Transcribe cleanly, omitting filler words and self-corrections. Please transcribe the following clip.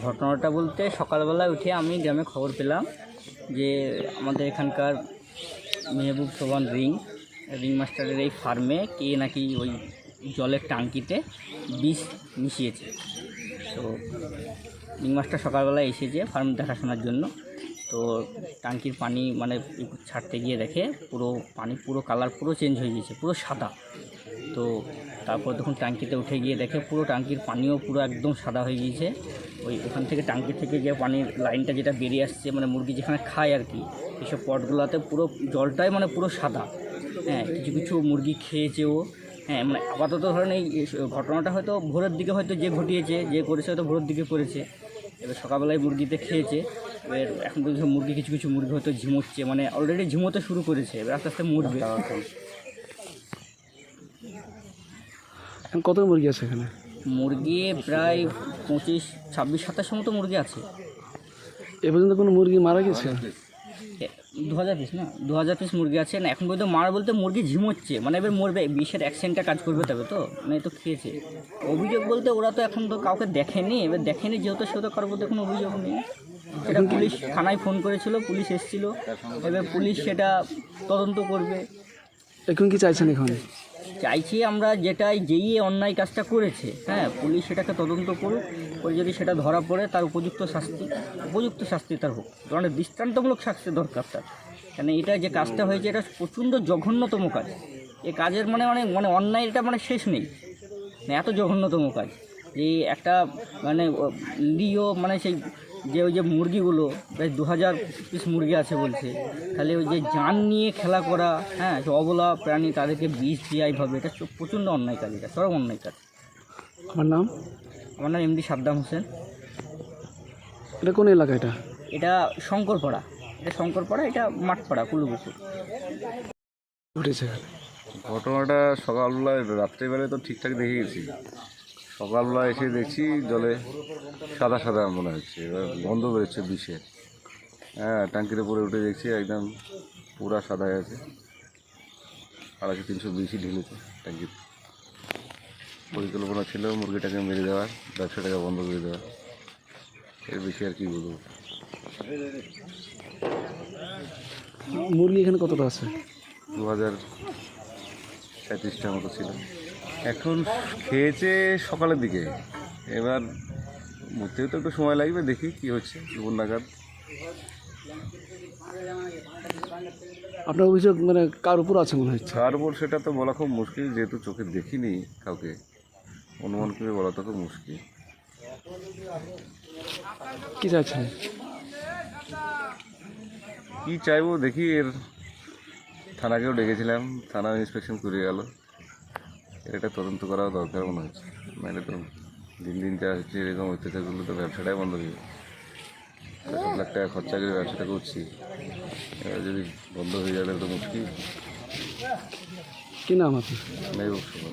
ঘটনাটা বলতে সকালবেলা উঠে আমি গ্রামে খবর পেলাম যে আমাদের এখানকার মেহবুব সোবান রিং মাস্টারের এই ফার্মে কে নাকি ওই জলের ট্যাঙ্কিতে বিষ মিশিয়েছে। তো রিং মাস্টার সকালবেলা এসেছে ফার্ম দেখাশোনার জন্য। তো ট্যাঙ্কির পানি মানে ছাড়তে গিয়ে দেখে পুরো কালার পুরো চেঞ্জ হয়ে গিয়েছে, পুরো সাদা। তো তারপর তখন ট্যাঙ্কিতে উঠে গিয়ে দেখে পুরো ট্যাঙ্কির পানিও পুরো একদম সাদা হয়ে গিয়েছে। ওখান থেকে ট্যাঙ্কি থেকে যে পানির লাইনটা যেটা বেরিয়ে আসছে, মানে মুরগি যেখানে খায় আর কি, এইসব পটগুলোতে পুরো জলটাই মানে পুরো সাদা। হ্যাঁ, কিছু কিছু মুরগি খেয়েছেও। হ্যাঁ, মানে আপাতত ধরেন এই ঘটনাটা হয়তো ভোরের দিকে হয়তো যে ঘটিয়েছে, যে করেছে হয়তো ভোরের দিকে করেছে। এবার সকালবেলায় মুরগিতে খেয়েছে। এবার এখন পর্যন্ত মুরগি কিছু কিছু মুরগি হয়তো ঝিমোচ্ছে, মানে অলরেডি ঝিমোতে শুরু করেছে, এবার আস্তে আস্তে মরবে। এখন কত মুরগি আছে এখানে? মুরগি প্রায় 25, 26, 27 মতো মুরগি আছে। এ পর্যন্ত কোনো মুরগি মারা গেছে? 2000 পিস না, 2000 পিস মুরগি আছে না। এখন পর্যন্ত মারা বলতে মুরগি ঝিমোচ্ছে, মানে এবার মরবে, বিষের অ্যাকশনটা কাজ করবে তবে তো, মানে তো খেয়েছে। অভিযোগ বলতে ওরা তো এখন তো কাউকে দেখেনি, এবার দেখেনি যেহেতু সেহেতু কারোর মধ্যে কোনো অভিযোগ নেই। সেটা পুলিশ থানায় ফোন করেছিল, পুলিশ এসেছিল, এবার পুলিশ সেটা তদন্ত করবে। এখন কি চাইছেন? এখন চাইছি আমরা যেই অন্যায় কাজটা করেছে, হ্যাঁ, পুলিশ সেটাকে তদন্ত করুক, করে যদি সেটা ধরা পড়ে তার উপযুক্ত শাস্তি তার হোক, ধরনের দৃষ্টান্তমূলক শাস্তি দরকার তার। কেন এটা যে কাজটা হয়েছে এটা প্রচণ্ড জঘন্যতম কাজ। এ কাজের মানে অন্যায় এটা মানে শেষ নেই, মানে এত জঘন্যতম কাজ। যে একটা মানে মানে সেই ওই যে মুরগিগুলো প্রায় 2000 পিস মুরগি আছে বলছে, তাহলে ওই যে জান নিয়ে খেলা করা, হ্যাঁ, অবলা প্রাণী তাদেরকে বিষ দিয়ে এইভাবে, এটা প্রচণ্ড অন্যায় কাজ, এটা চরম অন্যায় কাজ। আমার নাম এমডি সাদ্দাম হোসেন। এটা কোন এলাকা? এটা শঙ্করপাড়া, এটা মাঠপাড়া, কুলুপুকুর। ঘটেছে ঘটনাটা সকালবেলায়, রাত্রেবেলায় তো ঠিকঠাক দেখে গেছি। সকালবেলা এসে দেখছি জলে সাদা সাদা মনে হচ্ছে, এবার গন্ধ বেরোচ্ছে বিষের। হ্যাঁ, ট্যাঙ্কির উপরে উঠে দেখছি একদম পুরা সাদা হয়ে আছে। 250-300 বিষই ঢেলেছে ট্যাঙ্কিতে। পরিকল্পনা ছিল মুরগিটাকে মেরে দেওয়ার, ব্যবসাটাকে বন্ধ করে দেওয়ার। এর বেশি আর কি বলবো। মুরগি এখানে কতটা আছে? 2037টার মতো ছিল। এখন খেয়েছে সকালের দিকে, এবার মরতেও তো একটু সময় লাগবে, দেখি কি হচ্ছে দুপুর নাগাদ। আপনার অভিযোগ মানে কার উপর আছে মনে হচ্ছে? কার উপর সেটা তো বলা খুব মুশকিল, যেহেতু চোখে দেখিনি কাউকে, অনুমান করে বলা তো খুব মুশকিল। কি চাইছেন? কি চাইবো দেখি, এর থানাকেও ডেকেছিলাম, থানা ইন্সপেকশন করে গেল। এর একটা তদন্ত করাও দরকার মনে হচ্ছে, মানে তো দিন দিন যা হচ্ছে এরকম অত্যাচারগুলো তো ব্যবসাটাই বন্ধ হয়ে যাবে। 7 লাখ টাকা খরচা করে ব্যবসাটা করছি, এবার যদি বন্ধ হয়ে যাবে তো মুশকিল। কি নাম আপনার? মেহবুব সোবান।